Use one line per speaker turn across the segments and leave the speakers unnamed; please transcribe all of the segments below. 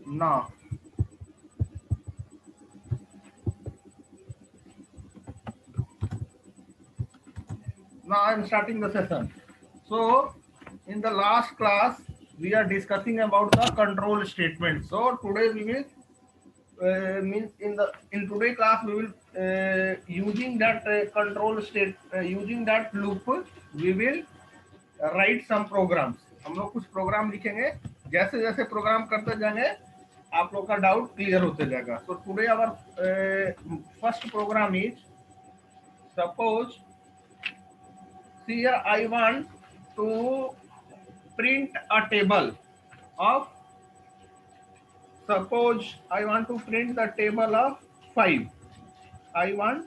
Now, I am starting the session. So, in the last class, we are discussing about the control statement. So today we will means in today class we will using that control state using that loop we will write some programs. हम लोग कुछ programme लिखेंगे, जैसे जैसे programme करते जाएंगे आप लोग का डाउट क्लियर होते जाएगा. So today our first program is, suppose here I want to print a table of, suppose I want to print the table of 5. I want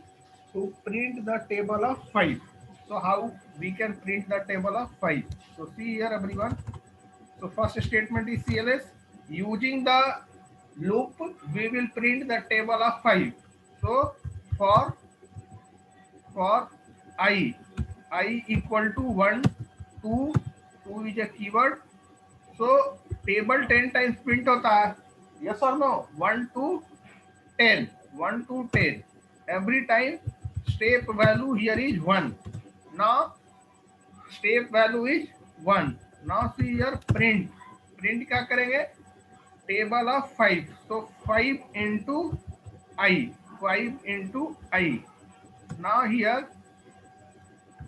to print the table of 5. So how we can print the table of 5? So see here everyone. So first statement is CLS. Using the loop, we will print the table of 5. So for I equal to 1, 2, 2 is a keyword. So table 10 times print होता है. Yes or no? 1 to 10. 1 to 10. Every time step value here is 1. Now step value is 1. Now see here print. Print क्या करेंगे? Table of 5. So 5 into I. 5 into I. Now here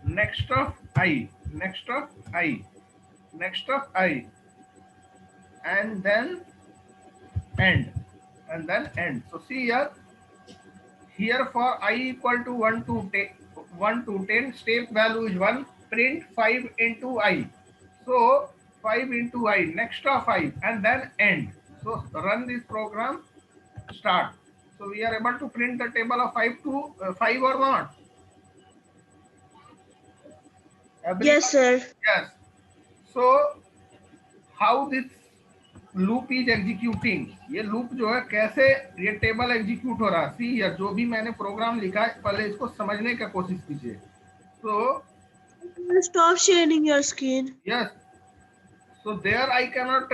next of I. Next of I. Next of I. And then end. And then end. So see here. Here for I equal to 1 to 10, step value is 1, print 5 into I. So 5 into I, next of I, and then end. So run this program, start. So we are able to print the table of 5 to 5 or not? Everyone?
Yes, sir.
Yes. So how this loop is executing, ये loop जो है कैसे ये table execute हो रहा है. See here, जो भी मैंने प्रोग्राम लिखा है पहले इसको समझने की कोशिश कीजिए. तो
Stop sharing your screen.
Yes, so there I cannot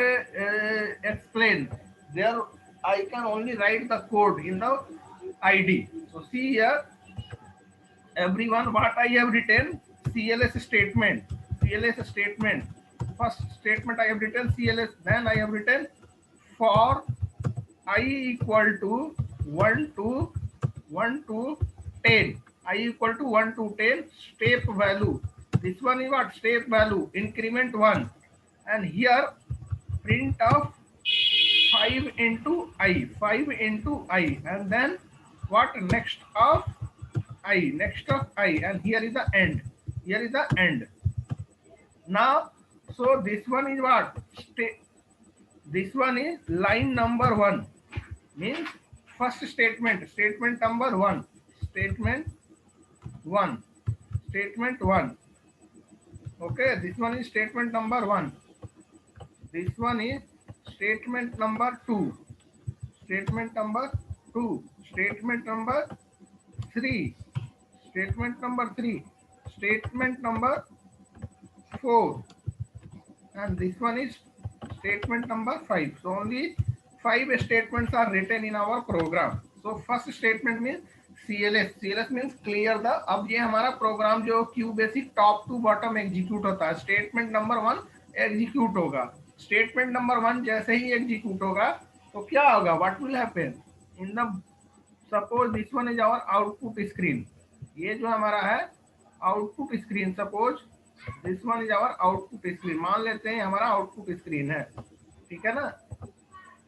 explain. There I can only write the code in the ID. So see here everyone, what I have written, CLS statement. CLS statement. First statement I have written CLS, then I have written for I equal to 1 to 10. I equal to 1 to 10, step value. This one is what? Step value, increment 1. And here print of 5 into I. 5 into I. And then what? Next of I. Next of I. And here is the end. Here is the end. Now, so this one is what? This one is line number 1. Means first statement, statement number 1, statement 1, statement 1. Okay, this one is statement number 1. This one is statement number 2, statement number 2, statement number 3, statement number 3, statement number 4, and this one is statement number 5. So only 5 statements are written in our program. So first statement means CLS. CLS means clear the. अब ये हमारा program जो QBasic top to bottom execute होता है. Statement number 1 execute होगा. Statement number 1 जैसे ही execute होगा तो क्या होगा? What will happen in the, suppose this one is our output screen. ये जो हमारा है output screen, suppose this one is our output screen. मान लेते हैं हमारा आउटपुट स्क्रीन है, ठीक है ना.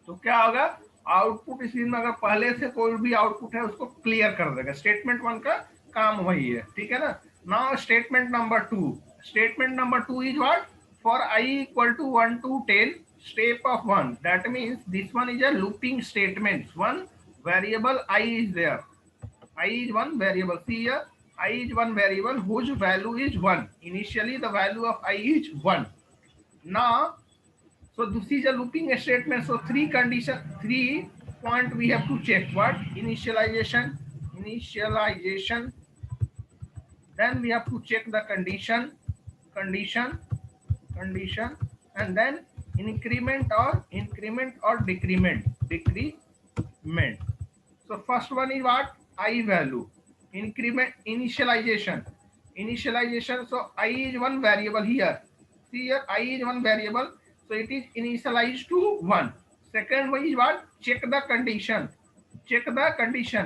तो क्या होगा? आउटपुट स्क्रीन में अगर पहले से कोई भी आउटपुट है उसको क्लियर कर देगा. स्टेटमेंट 1 का काम वही है, ठीक है ना. Now statement number 2. Statement number 2 is what? For i equal to 1 to 10, step of 1. That means this one is a looping statement. One variable I is there. I is one variable. See here, I is one variable whose value is 1. Initially the value of I is 1. Now, so this is a looping statement. So 3 point we have to check. What? Initialization. Then we have to check the condition, and then increment or decrement. So first one is what? I value. Increment, initialization. So I is one variable here. See here, I is one variable. So it is initialized to 1. Second one is what? Check the condition.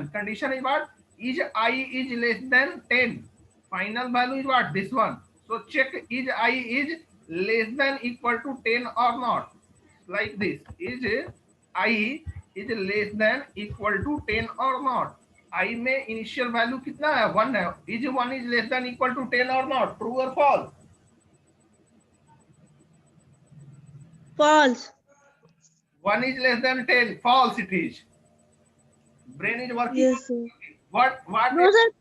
Condition is what? Is I is less than 10. Final value is what? This one. So check is I is less than equal to 10 or not. Like this. Is I is less than equal to 10 or not. I में initial value कितना है? 1 है. Is 1 is less than equal to 10 or not? True or false?
False.
1 is less than 10. False it is. Brain is working.
Yes, sir.
What?
No, sir.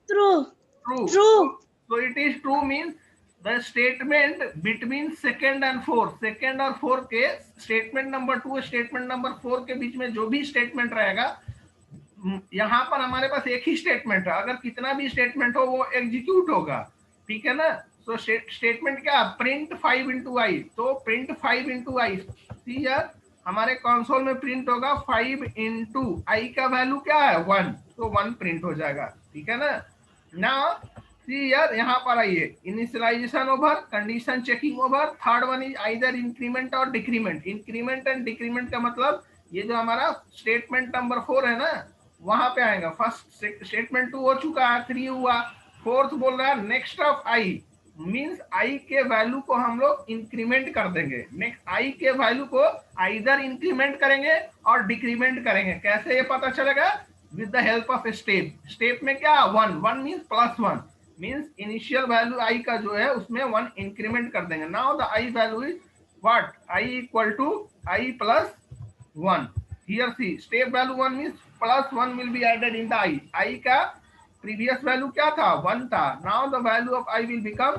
True.
True. So it is true means the statement between second and fourth, second और fourth के statement number 2 statement number 4 के बीच में जो भी statement रहेगा, यहाँ पर हमारे पास एक ही स्टेटमेंट है. अगर कितना भी स्टेटमेंट हो वो एग्जीक्यूट होगा. ठीक है ना. सो स्टेटमेंट क्या? Print 5 into i. तो प्रिंट 5 into i. सी यार, हमारे कंसोल में प्रिंट होगा 5 into i का वैल्यू क्या है? 1. तो 1 प्रिंट हो जाएगा. ठीक है ना. नाउ सी यार, यहाँ पर आइए. Initialization over, condition checking over. Third one is either increment और डिक्रीमेंट. इंक्रीमेंट एंड डिक्रीमेंट का मतलब ये जो हमारा स्टेटमेंट नंबर 4 है ना, वहां पे आएगा. फर्स्ट स्टेटमेंट 2 हो चुका है, 3 हुआ. फोर्थ बोल रहा है next of i, means I के वैल्यू को हम लोग इंक्रीमेंट कर देंगे. नेक्स्ट आई के वैल्यू को आइदर इंक्रीमेंट करेंगे और डिक्रीमेंट करेंगे. कैसे ये पता चलेगा? With the help of step. Step में क्या? 1 means +1 means initial value I का जो है उसमें 1 इंक्रीमेंट कर देंगे. Now the I value is what? I equal to I +1. Here see, step value 1 means +1 will be added in the I. I का previous value क्या था? 1 था. Now the value of I will become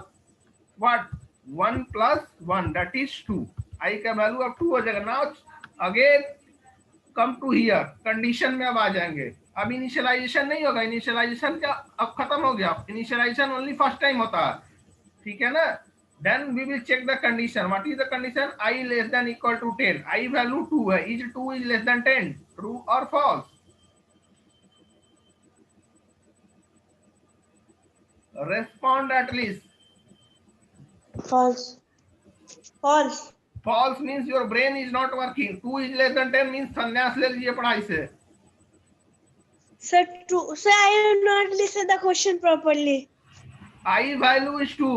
what? 1 + 1 that is 2. I का value अब 2 हो जाएगा. Now again come to here, condition में अब आ जाएंगे. अब इनिशियलाइजेशन नहीं होगा. इनिशियलाइजेशन का अब खत्म हो गया. इनिशियलाइजेशन ओनली फर्स्ट टाइम होता है. ठीक है ना. Then we will check the condition. What is the condition? I less than equal to 10. I value 2 है. Is 2 is less than 10. True और false? Respond at least.
False. False.
False means your brain is not working. 2 is less than 10 means संन्यास ले लीजिए पढ़ाई से.
Sir, true. Sir, I have not listened the question properly.
I value is 2.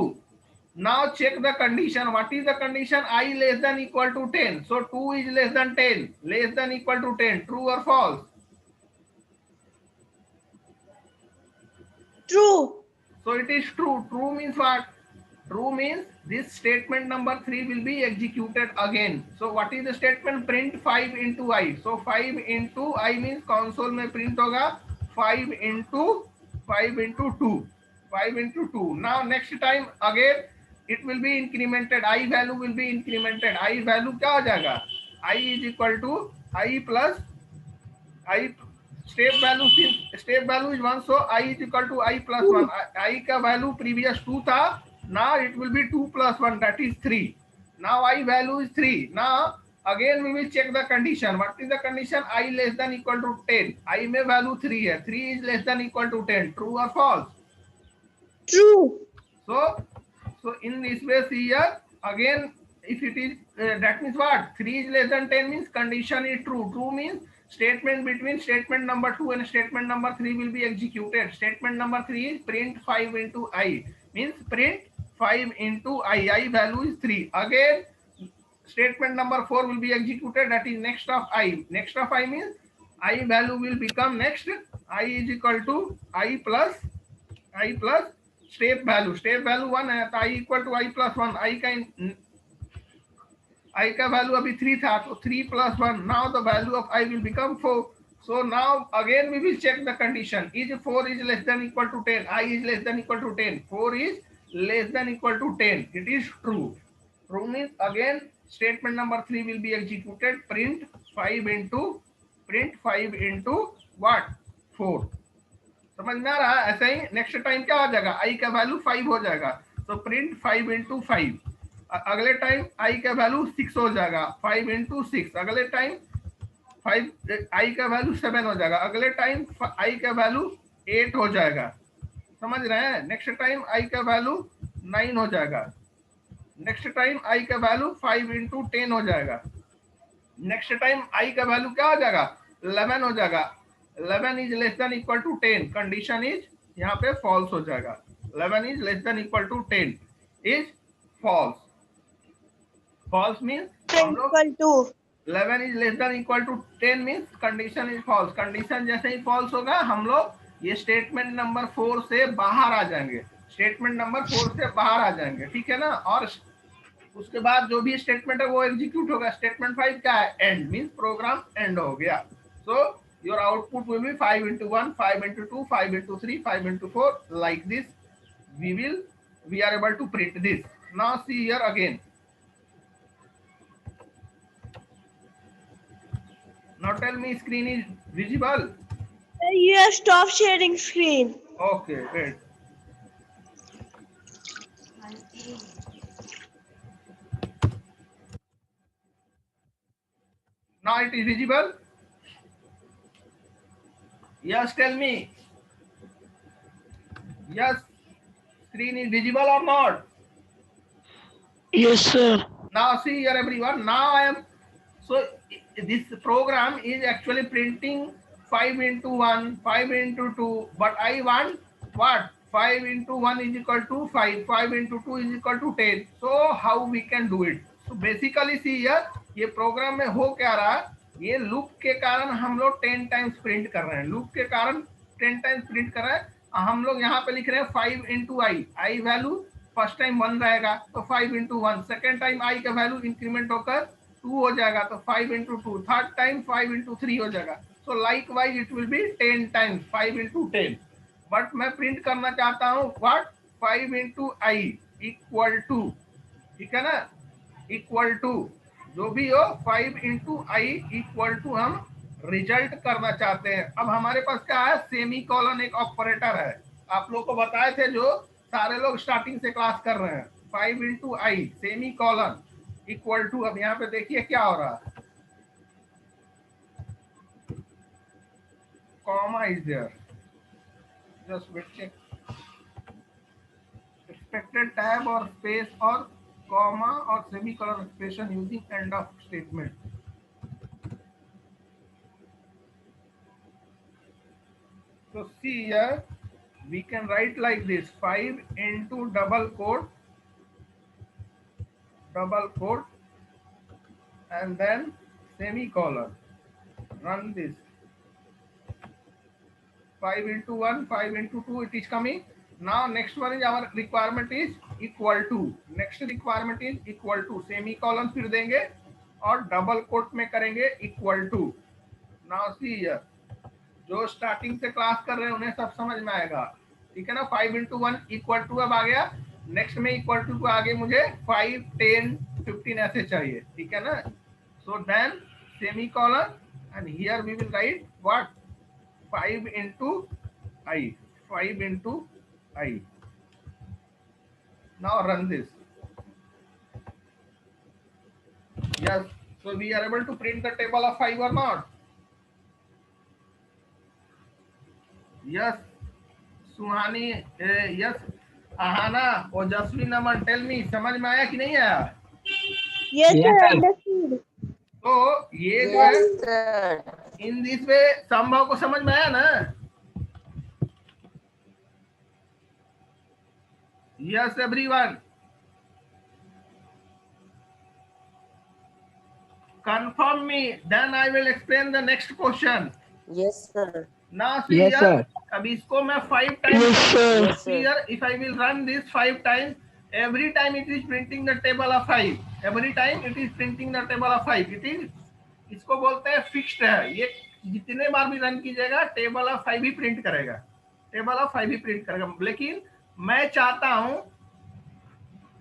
Now check the condition. What is the condition? I less than equal to 10. So 2 is less than 10. Less than equal to 10. True or false?
True.
So it is true. True means what? True means this statement number 3 will be executed again. So what is the statement? Print 5 into i. So 5 into i means console में print होगा 5 into 2. 5 into 2. Now next time again it will be incremented. I value will be incremented. I value क्या हो जाएगा? I is equal to I plus I. Step value is 1, so i is equal to i plus 1. i का value previous 2 था. now it will be 2 plus 1 that is 3. now i value is 3. now again we will check the condition. what is the condition? I less than equal to 10. i में value 3 है. 3 is less than equal to 10. true or false?
True.
So in this way see here again, if it is that means what? 3 is less than 10 means condition is true. True means statement between statement number 2 and statement number 3 will be executed. Statement number 3 is print 5 into i, means print 5 into i. I value is 3. Again statement number 4 will be executed, that is next of i. Next of i means i value will become next. I is equal to i plus step value. Step value 1 है तो i equal to i plus 1. I का value अभी 3 था तो 3 plus 1. now the value of i will become 4. so now again we will check the condition. is 4 is less than equal to 10. I is less than equal to 10. 4 is less than equal to 10. it is true. True means again statement number 3 will be executed. print 5 into what? 4. समझ में आ रहा है? ऐसा ही next time क्या हो जाएगा? i का value 5 हो जाएगा. so print 5 into 5. अगले टाइम आई का वैल्यू 6 हो जाएगा, 5 इंटू 6। अगले टाइम 5 आई का वैल्यू 7 हो जाएगा। अगले टाइम आई का वैल्यू 8 हो जाएगा, समझ रहे हैं। नेक्स्ट टाइम आई का वैल्यू 9 हो जाएगा। नेक्स्ट टाइम आई का वैल्यू 5 इंटू 10 हो जाएगा। नेक्स्ट टाइम आई का वैल्यू क्या हो जाएगा, 11 हो जाएगा। 11 is less than equal to 10, condition is यहाँ पे फॉल्स हो जाएगा। 11 is less than equal to 10 is false. False means हम लोग
equal to
11 is less than equal to 10 means condition is false. Condition जैसे ही फॉल्स होगा हम लोग ये स्टेटमेंट नंबर 4 से बाहर आ जाएंगे। स्टेटमेंट नंबर 4 से बाहर आ जाएंगे, ठीक है ना। और उसके बाद जो भी स्टेटमेंट है वो एग्जीक्यूट होगा। स्टेटमेंट 5 क्या है, एंड मीन्स प्रोग्राम एंड हो गया। So your output will be 5 into 1, 5 into 2, 5 into 3, 5 into 4, like this. We are able to print this. Now see here again. Now tell me, screen is visible?
you have stopped sharing screen.
Okay, great. Now it is visible? Yes, tell me. Yes, screen is visible or not?
Yes, sir.
Now see here everyone. Now I am, so this program is actually printing 5 into 1, 5 into 2, but I want what? 5 into 1 is equal to 5, 5 into 2 is equal to 10. So how we can do it? So basically see here, ये programme में हो क्या रहा है, ये loop के कारण हम लोग 10 टाइम्स प्रिंट कर रहे हैं। लूप के कारण 10 टाइम्स प्रिंट कर रहे हैं। हम लोग यहाँ पे लिख रहे हैं 5 into I. I value first time 1 रहेगा तो 5 into 1। सेकेंड टाइम आई का वैल्यू इंक्रीमेंट होकर 2 हो जाएगा तो 5 into 2। थर्ड टाइम 5 into 3 हो जाएगा। So likewise it will be 10 times 5 into 10। But मैं प्रिंट करना चाहता हूँ what, 5 into i equal to, ठीक है ना, इक्वल टू जो भी हो 5 into आई इक्वल टू हम रिजल्ट करना चाहते हैं। अब हमारे पास क्या है, सेमी कॉलन एक ऑपरेटर है। आप लोग को बताए थे जो सारे लोग स्टार्टिंग से क्लास कर रहे हैं। 5 into i semicolon equal to, अब यहाँ पे देखिए क्या हो रहा है, comma is there, just wait check, expected tab और स्पेस और कॉमा और semicolon expression using end of statement. So see here, we can write like this, 5 into double quote, and then semicolon. Run this. 5 into 1, 5 into 2, it is coming. Now next one is our requirement is equal to. Next requirement is equal to. Semicolon फिर देंगे और double coat में करेंगे equal to. Now see here, जो starting से class कर रहे हैं उन्हें सब समझ में आएगा, ठीक है ना। 5 into 1 इक्वल टू अब आ गया। नेक्स्ट में इक्वल टू को आगे मुझे 5, 10, 15 ऐसे चाहिए, ठीक है ना। So then semicolon and here we will write what, 5 into i, 5 into i. Now run this. Yes, so we are able to print the table of 5 और not? Yes Suhani, yes Aahana और जसवी नमन, टेल मी, समझ में आया कि नहीं आया?
Yes, sir. Understood.
तो ये जो है इन दिस वे संभव को समझ में आया ना? Yes everyone, confirm me, then I will explain the next question.
Yes, sir.
Now see
Yes,
here,
sir.
अब इसको मैं 5 times,
Yes, sir.
see here, if I will run this 5 times, every time it is printing the table of 5, every time it is printing the table of 5, it is, इसको बोलते हैं fixed है। ये जितने बार भी रन कीजिएगा table of 5 ही print करेगा, टेबल ऑफ 5 ही प्रिंट करेगा। लेकिन मैं चाहता हूं,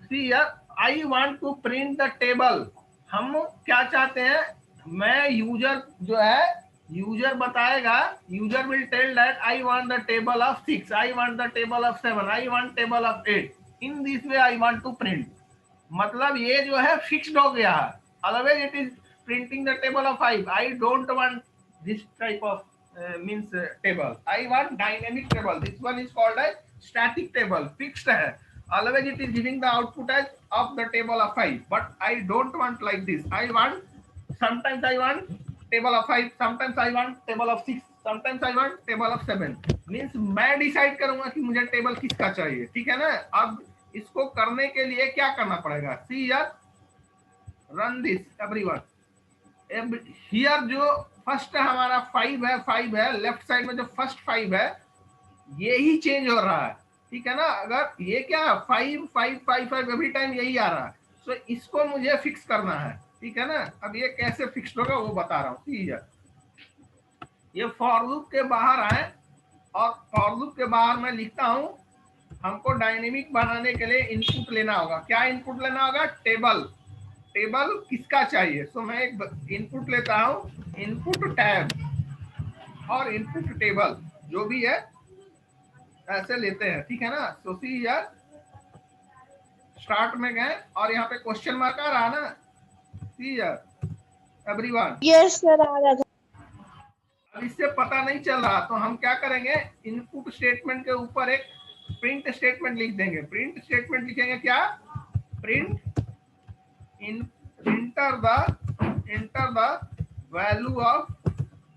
see here, I want to print the table. हम क्या चाहते हैं, मैं यूजर जो है, यूजर बताएगा, user will tell that I want the table of 6, I want the table of 7, I want table of 8। In this way I want to print. मतलब ये जो है फिक्स्ड हो गया है, otherwise it is printing the table of 5. I don't want this type of means table. I want dynamic table. This one is called as static table, fixed है, otherwise it is giving the output as of the table of 5, but I don't want like this. I want, sometimes I want table of 5, sometimes I want table of 6, sometimes I want table of 7. Means मैं decide करूंगा कि मुझे table किसका चाहिए, ठीक है ना। अब इसको करने के लिए क्या करना पड़ेगा, सी यार, रन दिस एवरीवन। हियर जो फर्स्ट हमारा 5 है, 5 है, लेफ्ट साइड में जो फर्स्ट 5 है ये ही चेंज हो रहा है, ठीक है ना। अगर ये क्या 5 5 5 5 एवरी टाइम यही आ रहा है, तो इसको मुझे फिक्स करना है, ठीक है ना। अब ये कैसे फिक्स होगा वो बता रहा हूँ। ठीक है, ये फॉर लूप के बाहर आए और फॉर लूप के बाहर मैं लिखता हूं, हमको डायनेमिक बनाने के लिए इनपुट लेना होगा। क्या इनपुट लेना होगा, टेबल। टेबल किसका चाहिए, सो मैं एक इनपुट लेता हूं, इनपुट टैब और इनपुट टेबल जो भी है ऐसे लेते हैं, ठीक है ना। सो सी यार, स्टार्ट में गए और यहाँ पे क्वेश्चन मार्क आ रहा है ना, सी यार एवरीवन।
यस सर, आ रहा था।
अब इससे पता नहीं चल रहा तो हम क्या करेंगे, इनपुट स्टेटमेंट के ऊपर एक प्रिंट स्टेटमेंट लिख देंगे। प्रिंट स्टेटमेंट लिखेंगे क्या, print enter the value of,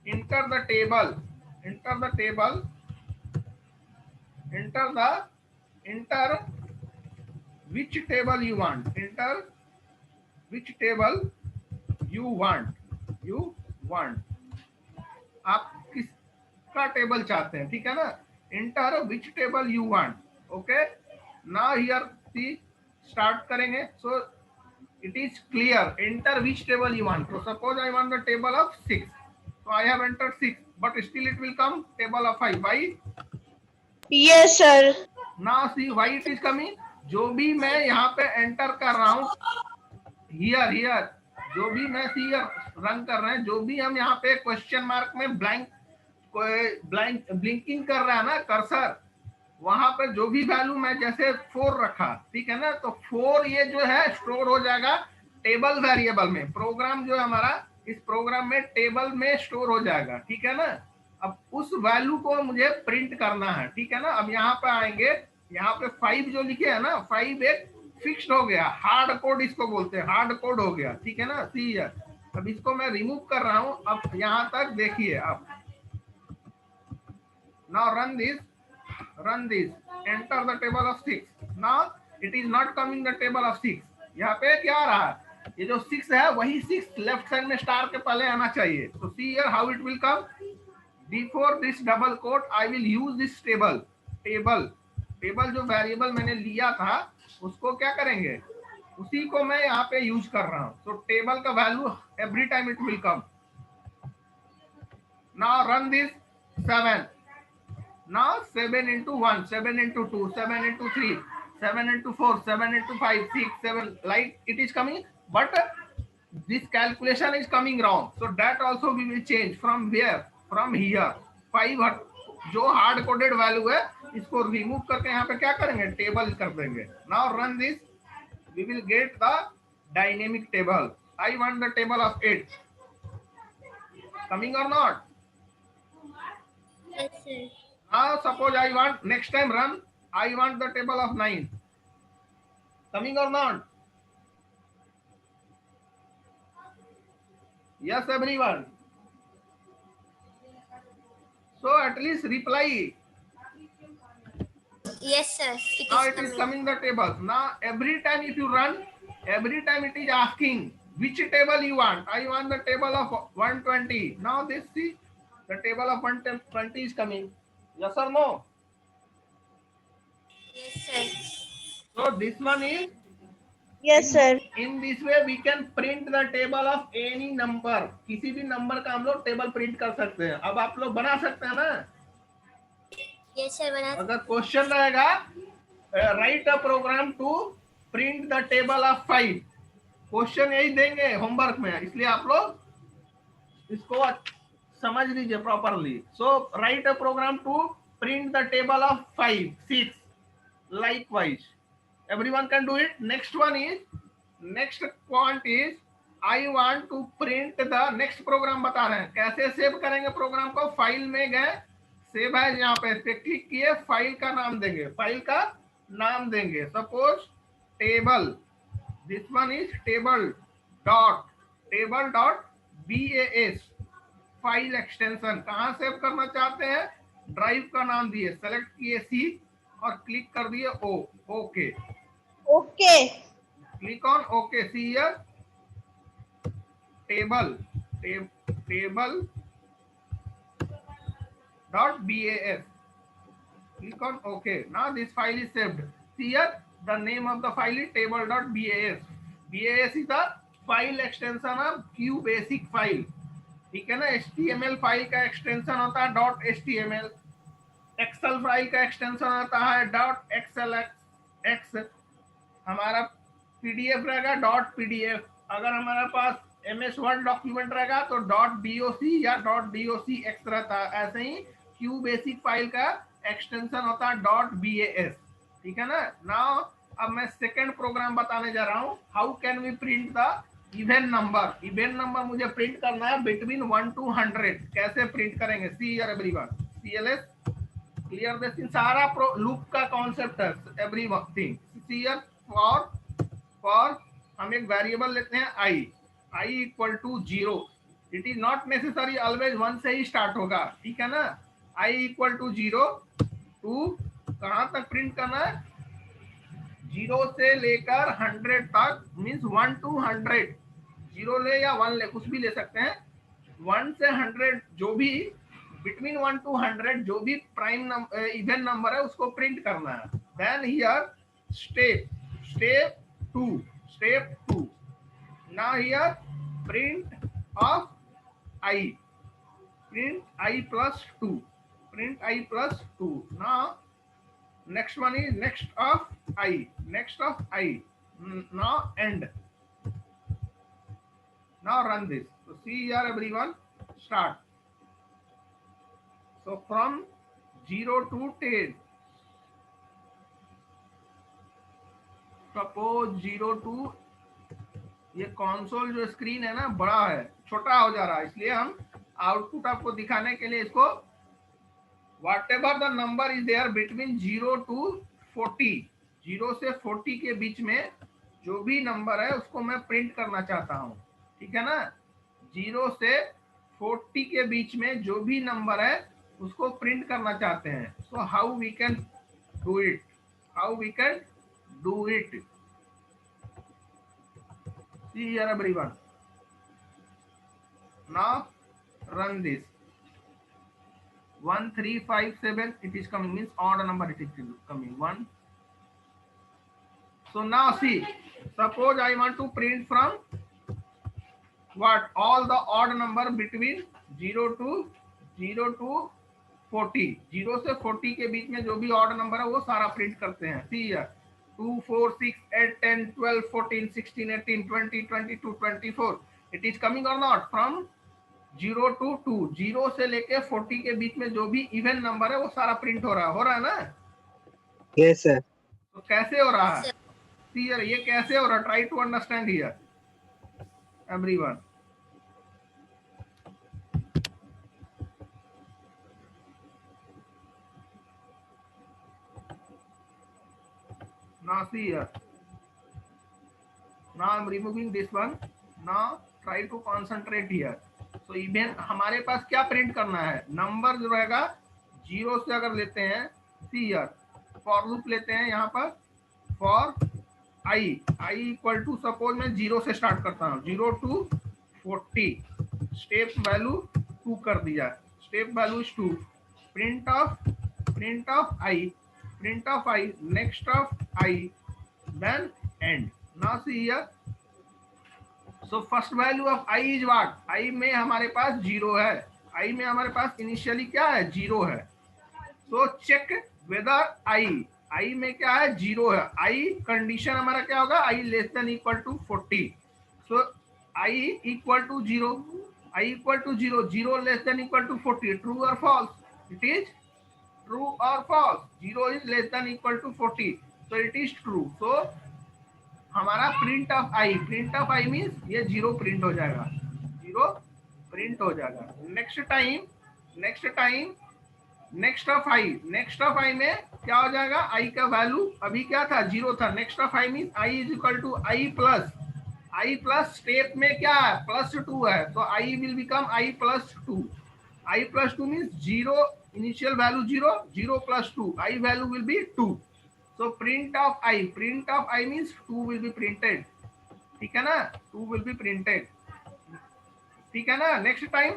enter the table inter which table you want, enter which table you want, आप किसका टेबल चाहते हैं, ठीक है ना। Enter which table you want, okay. Now here see, start करेंगे। So it is clear, enter which table you want. तो suppose I want the table of 6, so I have entered 6, but still it will come table of 5. Why?
Yes sir.
Now see why it is coming. जो भी मैं यहाँ पे enter कर रहा हूँ, here जो भी मैं रन कर रहे हैं, जो भी हम यहाँ पे क्वेश्चन मार्क में ब्लैंक ब्लिंकिंग कर रहा है ना कर्सर, वहां पर जो भी वैल्यू मैं जैसे 4 रखा, ठीक है ना, तो 4 ये जो है स्टोर हो जाएगा टेबल वेरिएबल में। प्रोग्राम जो है हमारा, इस प्रोग्राम में टेबल में स्टोर हो जाएगा, ठीक है ना। अब उस वैल्यू को मुझे प्रिंट करना है, ठीक है ना। अब यहाँ पे आएंगे, यहाँ पे 5 जो लिखे है ना, 5 एक फिक्स्ड हो गया, हार्ड कोड इसको बोलते हैं, हार्ड कोड हो गया, ठीक है ना। सी है, अब इसको मैं रिमूव कर रहा हूं। अब यहां तक देखिए आप, now run this, enter the table of 6। Now it is not coming the table of 6। यहाँ पे क्या आ रहा है, ये जो 6 है वही 6 लेफ्ट साइड में स्टार के पहले आना चाहिए। तो see here how it will come, before this double quote I will use this table जो वेरिएबल मैंने लिया था उसको क्या करेंगे, उसी को मैं यहाँ पे यूज कर रहा हूँ। तो टेबल का value every time it will come. Now run this 7। Now 7 into 1, 7 into 2, 7 into 3, 7 into 4, 7 into 5, 6, 7, like it is coming, but this calculation is coming wrong. So that also we will change from where, from here। 5 जो hard coded value है इसको remove करके यहाँ पे क्या करेंगे, table कर देंगे। Now run this, we will get the dynamic table. I want the table of 8. Coming or not?
Yes, sir.
Now suppose I want, next time run, I want the table of 9. Coming or not? Yes, everyone. So at least reply.
Yes, sir.
Now it is coming the table. Now every time if you run, every time it is asking which table you want. I want the table of 120. Now this, see, the table of 120 is coming. Yes or no?
Yes, sir.
So this one is,
yes sir.
in this way we can print the table of any number. किसी भी number का हम लोग table print कर सकते हैं। अब आप लोग बना सकते हैं ना।
Yes, sir. बना।
अगर क्वेश्चन रहेगा, write a program to print the table of 5, question यही देंगे होमवर्क में, इसलिए आप लोग इसको समझ लीजिए properly. So write a program to print the table of 5, 6, likewise everyone can do it. Next one is next point is I want to print the next program बता रहे हैं कैसे सेव करेंगे प्रोग्राम को। फाइल में गए, save है यहाँ पे क्लिक किए, फाइल का नाम देंगे, फाइल का नाम देंगे suppose table, this one is table dot BAS file extension. कहाँ सेव करना चाहते हैं, ड्राइव का नाम दिए, सेलेक्ट किए C और क्लिक कर दिए O, okay
okay
click on okay. See here table dot BAS, click on OK. Now this file is saved. See here the name of the file is table dot BAS. BAS is the file extension of QBasic file, ठीक है ना। HTML file का extension होता है dot HTML, Excel file का extension होता है dot XLX, हमारा PDF रहेगा डॉट PDF, अगर हमारे पास MS वर्ड डॉक्यूमेंट रहेगा तो डॉट DOC या डॉट DOCX रहता है। ऐसे ही QBasic फाइल का एक्सटेंशन होता है डॉट BAS, ठीक है ना। नाउ अब मैं सेकंड प्रोग्राम बताने जा रहा हूँ, how can we print the even number. Even number मुझे प्रिंट करना है बिटवीन 1 to 100, कैसे प्रिंट करेंगे। See here everyone, CLS clear this in सारा लूप का कॉन्सेप्ट है एवरीथिंग। सी हियर फॉर हम एक वेरिएबल लेते हैं i equal to 0, it is not necessary always 1 से ही स्टार्ट होगा, ठीक है ना। i इक्वल टू 0 टू कहाँ तक प्रिंट करना है, 0 से लेकर 100 तक, मीन्स 1 to 100, 0 ले या 1 ले, कुछ भी ले सकते हैं। 1 से 100 जो भी बिटवीन 1 to 100 जो भी प्राइम इवन नंबर है उसको प्रिंट करना है। Then here step 2 now here print of I plus 2, now next one is next of I, now end, now run this. So see here everyone, start. So from 0 to 10, suppose 0 to, ये console जो screen है ना बड़ा है, छोटा हो जा रहा है, इसलिए हम आउटपुट आपको दिखाने के लिए इसको whatever the number is there between 0 to 40, 0 से 40 के बीच में जो भी नंबर है उसको मैं प्रिंट करना चाहता हूँ, ठीक है ना। 0 से 40 के बीच में जो भी नंबर है उसको प्रिंट करना चाहते हैं। So how we can do it, see here everyone, now run this 1357, it is coming, means odd number it is coming 1. So now see, suppose I want to print from what, all the odd number between 0 to 40, 0 से 40 के बीच में जो भी odd number है वो सारा print करते हैं। See here 2 4 6 8 10 12 14 16 18 20 22 24, it is coming और नॉट फ्रॉम 0 to 2, 0 से लेके 40 के बीच में जो भी इवन नंबर है वो सारा प्रिंट हो रहा है ना।
Yes sir.
तो कैसे हो रहा है, सी हियर ये कैसे हो रहा है, try to understand here everyone. Now see here, now I'm removing this one, now try to concentrate here. So even हमारे पास क्या प्रिंट करना है, नंबर जो रहेगा 0 से अगर लेते हैं, see here फॉर लूप लेते हैं यहाँ पर, for i equal to, suppose मैं 0 से स्टार्ट करता हूँ, 0 to 40, स्टेप वैल्यू 2 कर दिया, step value 2, print of i, next of I, then end. Now see here, so first value of I is what, I में हमारे पास 0 है, I में हमारे पास इनिशियली क्या है 0 है। so check whether I में क्या है 0 है, I कंडीशन हमारा क्या होगा, I less than equal to 40, so I equal to 0, 0 less than equal to 40, true और false, it is true or false, 0 is less than equal to 40, so it is true, so हमारा print of i means ये 0 print हो जाएगा, 0 print हो जाएगा। Next of आई में क्या हो जाएगा, आई का वैल्यू अभी क्या था, 0 था। Next of I mean i is equal to i plus step में क्या है, +2 है, तो i will become i plus two means 0 initial value 0 + 2 i value will be 2। So print of i means 2 will be printed, ठीक है ना, 2 will be printed, ठीक है ना। Next time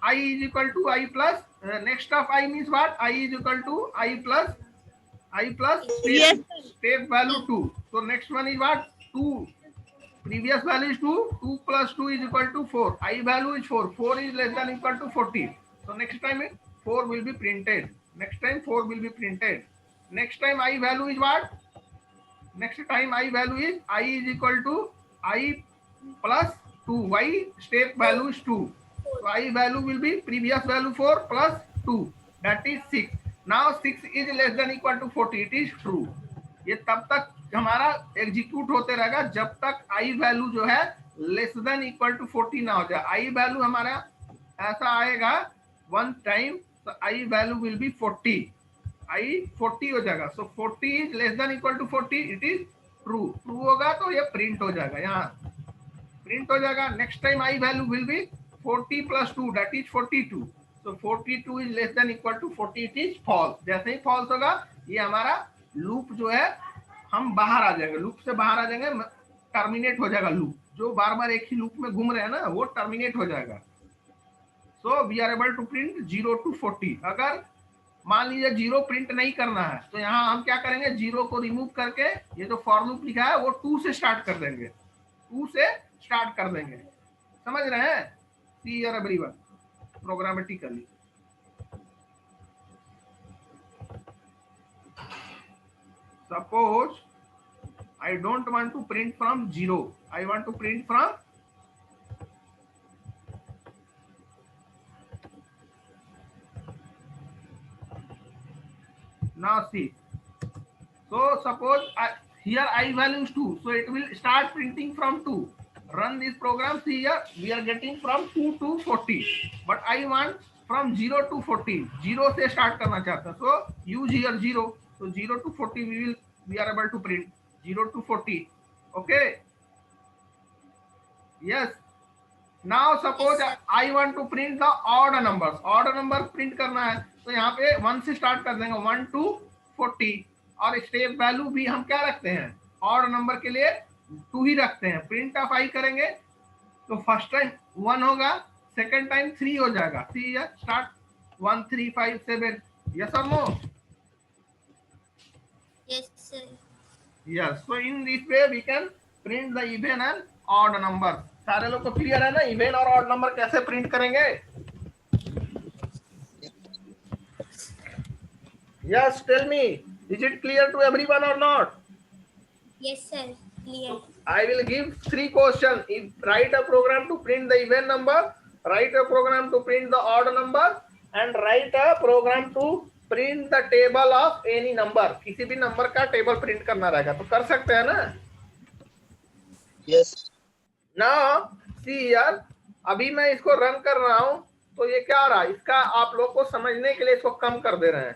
I is equal to I plus next of I means what, I is equal to I plus
Yes,
step value 2. So next one is what, 2, previous value is 2 plus 2 is equal to 4, I value is 4 is less than equal to 40. So next time 4 will be printed, next time I value is what, next time I value is I is equal to I plus 2, why, step value is 2. So I value will be previous value 4 plus 2, that is 6. Now 6 is less than equal to 40, it is true. ये तब तक हमारा execute होते रहेगा जब तक I value जो है लेस देन इक्वल टू 40 ना हो जाए। आई वैल्यू हमारा ऐसा आएगा वन टाइम, तो i value will be 40, i 40 हो जाएगा। So 40 is less than equal to 40, it is true होगा तो ये प्रिंट हो जाएगा, यहाँ प्रिंट हो जाएगा। Next time I value will be 40 plus 2, that is 42. So 42 is less than equal to 40, it is false. जैसे ही false होगा ये हमारा लूप जो है हम बाहर आ जाएंगे, लूप से बाहर आ जाएंगे, टर्मिनेट हो जाएगा लूप, जो बार बार एक ही लूप में घूम रहे हैं ना वो टर्मिनेट हो जाएगा। So we are able to print 0 to 40। अगर मान लीजिए 0 प्रिंट नहीं करना है तो यहाँ हम क्या करेंगे, 0 को रिमूव करके ये जो फॉर लूप लिखा है वो 2 से स्टार्ट कर देंगे, समझ रहे हैं। See here everyone, programmatically. Suppose I don't want to print from 0, I want to print from now see. So suppose here I value is 2, so it will start printing from 2. Run this program, see here we are getting from 2 to 40, but I want from 0 to 40, 0 से start करना चाहता, so use here 0, so 0 to 40 we are able to print 0 to 40, okay, yes। Now suppose I want to print the odd number print करना है तो यहाँ पे 1 से start कर देंगे, 1 to 40, और स्टेप वैल्यू भी हम क्या रखते हैं, ऑड नंबर के लिए 2 ही रखते हैं। प्रिंट ऑफ आई करेंगे तो फर्स्ट टाइम 1 होगा, सेकंड टाइम 3 हो जाएगा, सी स्टार्ट 1 3 5 7, यस और no,
Yes, sir.
Yes. So in this way we can print the even and odd number. सारे लोग को क्लियर है ना, इवन और ऑड नंबर कैसे प्रिंट करेंगे? Yes, tell me, is it clear to everyone और not?
Yes, sir. Clear.
I will give 3 questions. Write a program to print the even number, write a program to print the odd number, and write a program to print the table of any number. किसी भी number का table print करना रहेगा, तो कर सकते हैं ना?
Yes.
Now see here, अभी मैं इसको रन कर रहा हूँ तो ये क्या आ रहा है, इसका आप लोग को समझने के लिए इसको कम कर दे रहे हैं,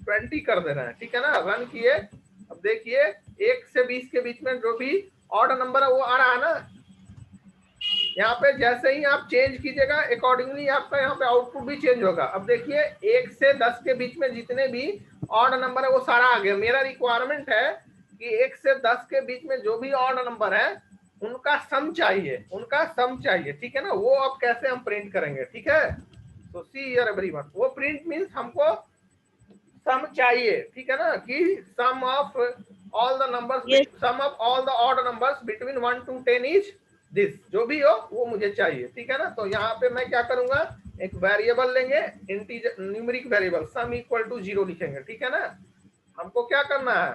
20 कर दे रहे हैं, ठीक है ना। रन किए, अब देखिए 1 से 20 के बीच में जो भी ऑड नंबर है वो आ रहा है ना, यहाँ पे जैसे ही आप चेंज कीजिएगा अकॉर्डिंगली आपका यहाँ पे आउटपुट भी चेंज होगा। अब देखिए 1 से 10 के बीच में जितने भी ऑड नंबर है वो सारा आ गया। मेरा रिक्वायरमेंट है कि 1 से 10 के बीच में जो भी ऑड नंबर है उनका सम चाहिए, ठीक है ना। वो अब कैसे हम प्रिंट करेंगे, ठीक है। तो सी हियर एवरीवन, वो प्रिंट मींस हमको सम चाहिए, ठीक है ना, कि sum of all the numbers, sum of all the odd numbers between 1 to 10 is this, जो भी हो वो मुझे चाहिए, ठीक है ना। तो यहाँ पे मैं क्या करूंगा, एक वेरिएबल लेंगे, integer numeric variable, sum equal to 0 लिखेंगे, ठीक है ना। हमको क्या करना है,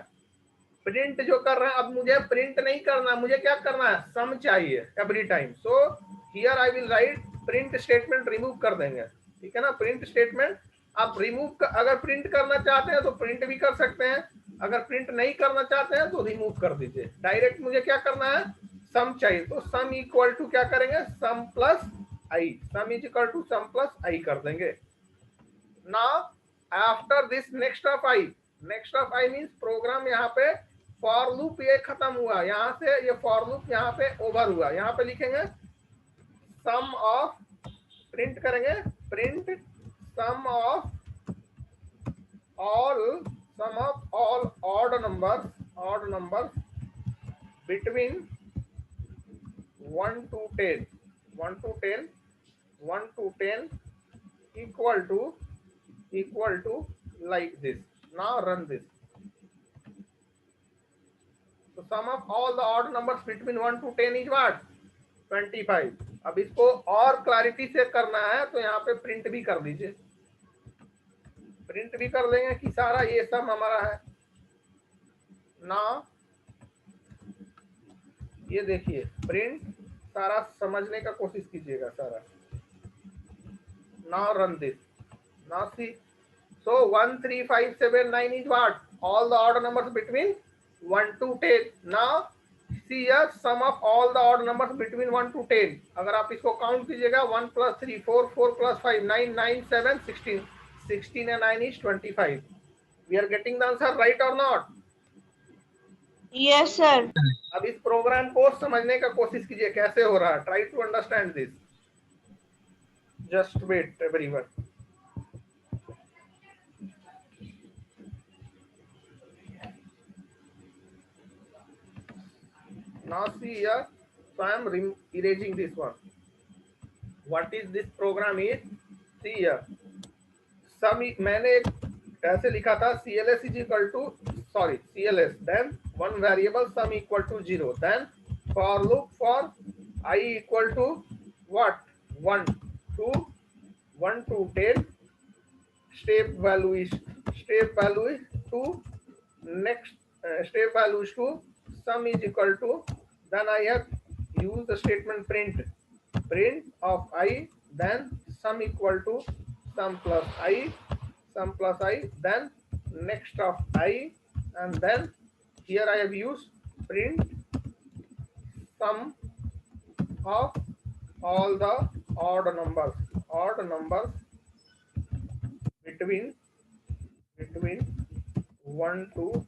प्रिंट जो कर रहे हैं, अब मुझे प्रिंट नहीं करना, मुझे क्या करना है, सम चाहिए every time. So here I will write print statement, remove कर देंगे, ठीक है ना। प्रिंट स्टेटमेंट आप रिमूव, अगर प्रिंट करना चाहते हैं तो प्रिंट भी कर सकते हैं, अगर प्रिंट नहीं करना चाहते हैं तो रिमूव कर दीजिए। डायरेक्ट मुझे क्या करना है, सम चाहिए, तो सम इक्वल टू क्या करेंगे, sum plus I, sum is equal to sum plus I कर देंगे। Now after this next of I, next of I means program यहाँ पे फॉर लूप ये खत्म हुआ, यहाँ से ये फॉर लूप यहाँ पे ओवर हुआ। यहाँ पे लिखेंगे सम ऑफ, प्रिंट करेंगे, print sum of all odd numbers between 1 to 10 equal to like this. Now run this. So sum of all the odd numbers between 1 to 10 is what, 25. अब इसको और क्लैरिटी से करना है तो यहाँ पे प्रिंट भी कर दीजिए, प्रिंट भी कर देंगे कि सारा ये सम हमारा है ना। ये देखिए प्रिंट, सारा समझने का कोशिश कीजिएगा सारा। Now run this, now see, so 1 3 5 7 9 is what, all the odd numbers between 1 to 10. Now see here sum of all the odd numbers between 1 to 10। अगर आप इसको काउंट कीजिएगा 1 + 3 4, 4 + 5 9, 9 7 16, 16 and 9 is 25. We are getting the answer, right or not?
Yes, sir.
अब इस programme को समझने का कोशिश कीजिए कैसे हो रहा है। Try to understand this, just wait everyone. Now see here, so I am erasing this one. What is this program is? See here, सम मैंने ऐसे लिखा था CLS is equal to, sorry, CLS, then one variable sum equal to 0, then for loop for I equal to what, 1 to 10, step value is 2, next step value is 2, sum is equal to, then I have used the statement print of I, then sum equal to sum plus I, then next of I, and then here I have used print sum of all the odd numbers between 1 to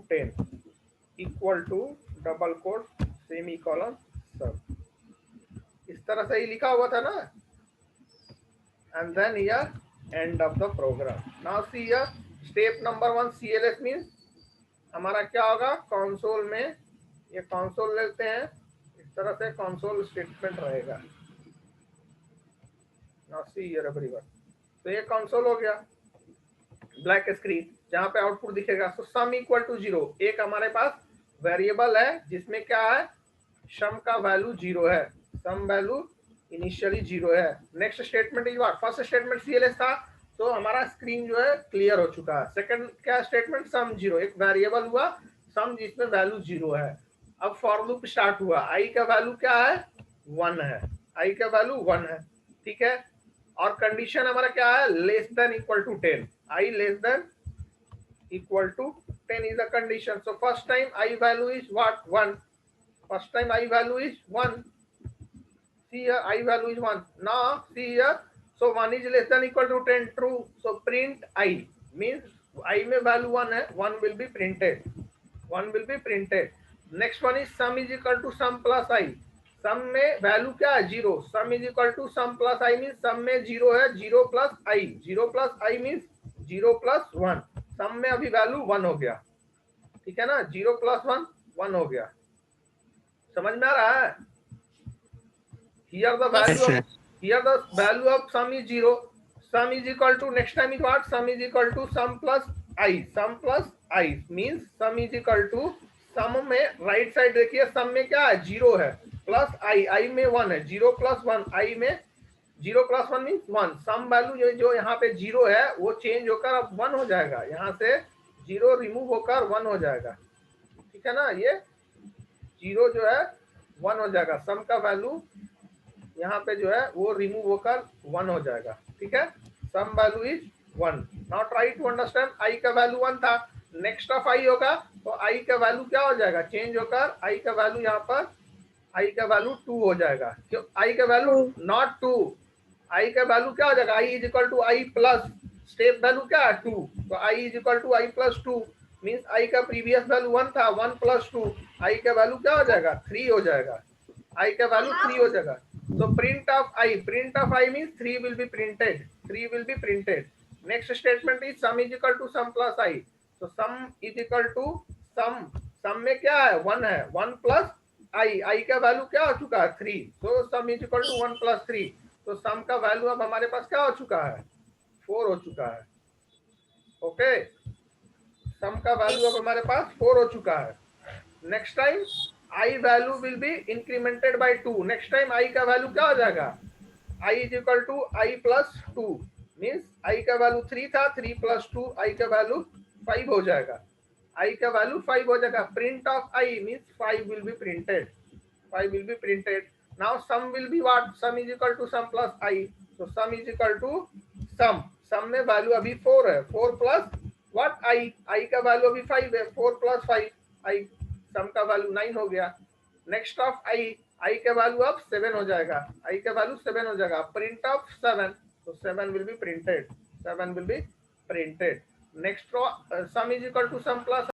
10 equal to double quote semicolon सब, इस तरह से ही लिखा हुआ था ना। And then here end of the program. Now see here step number 1 CLS means हमारा क्या होगा, कंसोल में, ये कंसोल लेते हैं, इस तरह से कंसोल स्टेटमेंट रहेगा। नाउ सी हियर एवरीवन, तो ये कंसोल हो गया, ब्लैक स्क्रीन जहां पे आउटपुट दिखेगा। सो सम इक्वल टू 0, एक हमारे पास वेरिएबल है जिसमें क्या है, सम का वैल्यू 0 है, सम वैल्यू इनिशियली 0 है। Next statement is what, first statement CLS था तो हमारा स्क्रीन जो है क्लियर हो चुका है। सेकंड क्या स्टेटमेंट, सम 0, एक वेरिएबल हुआ सम जिसमें वैल्यू 0 है। अब फॉर लूप स्टार्ट हुआ, आई का वैल्यू क्या है, 1 है, आई का वैल्यू 1 है, ठीक है। और कंडीशन हमारा क्या है, less than equal to 10, i less than equal to 10 is the condition. So first time I value is what, 1, first time I value is 1, see here I value is 1. Now see here, so 1 is less than equal to 10, true, so print I means I में value 1 है, 1 will be printed, next one is sum is equal to sum plus I, sum में value क्या है, 0, sum is equal to sum plus I means sum में 0 है, 0 plus I means 0 plus 1, सम में अभी value 1 हो गया, ठीक है ना, 0 + 1 हो गया, समझ में आ रहा है। Here the value of sum is 0, sum is equal to, next time is what, sum is equal to sum plus I means sum is equal to, सम में राइट साइड देखिए, सम में क्या है, 0 है, प्लस आई में 1 है, 0 + 1, आई में 0 + 1 मीन्स 1, सम वैल्यू जो यहाँ पे 0 है वो चेंज होकर अब 1 हो जाएगा, यहाँ से 0 रिमूव होकर 1 हो जाएगा, ठीक है ना। ये 0 जो है 1 हो जाएगा, सम का वैल्यू यहाँ पे जो है वो रिमूव होकर 1 हो जाएगा, ठीक है। Sum value is 1. Now try to understand, i का वैल्यू 1 था, नेक्स्ट ऑफ i होगा तो i का वैल्यू क्या हो जाएगा, चेंज होकर i का वैल्यू यहाँ पर i का वैल्यू 2 हो जाएगा। क्यों i का वैल्यू नॉट 2, i का वैल्यू क्या हो जाएगा, i is equal to i plus step value क्या है 2, तो i is equal to i plus 2 means i का प्रीवियस वैल्यू 1 था, 1 प्लस 2 i का वैल्यू क्या हो जाएगा 3 हो जाएगा, i का वैल्यू 3 हो जाएगा। So print of I means 3 will be printed. 3 will be printed. Next statement is sum is equal to sum plus I. So sum is equal to sum. Sum में क्या है 1 है, 1 plus I का value क्या हो चुका है 3. So sum is equal to 1 plus 3. तो sum का वैल्यू अब हमारे पास क्या हो चुका है 4 हो चुका है। ओके, sum का वैल्यू अब हमारे पास 4 हो चुका है। Next time i value will be incremented by 2। Next time i का वैल्यू क्या हो जाएगा, i is equal to i plus 2 means i का वैल्यू 3 था, 3 प्लस 2 i का वैल्यू 5 हो जाएगा, i का वैल्यू 5 हो जाएगा। Print of i means 5 will be printed, 5 will be printed. Now sum will be what, sum is equal to sum plus i, तो sum is equal to sum, sum में value अभी 4 है, 4 plus what i का value अभी 5 है, 4 plus 5 i, सम का value 9 हो गया। नेक्स्ट ऑफ i का वैल्यू अब 7 हो जाएगा, i का वैल्यू 7 हो जाएगा। प्रिंट ऑफ 7, तो 7 will be printed, 7 will be printed. Next sum is equal to sum plus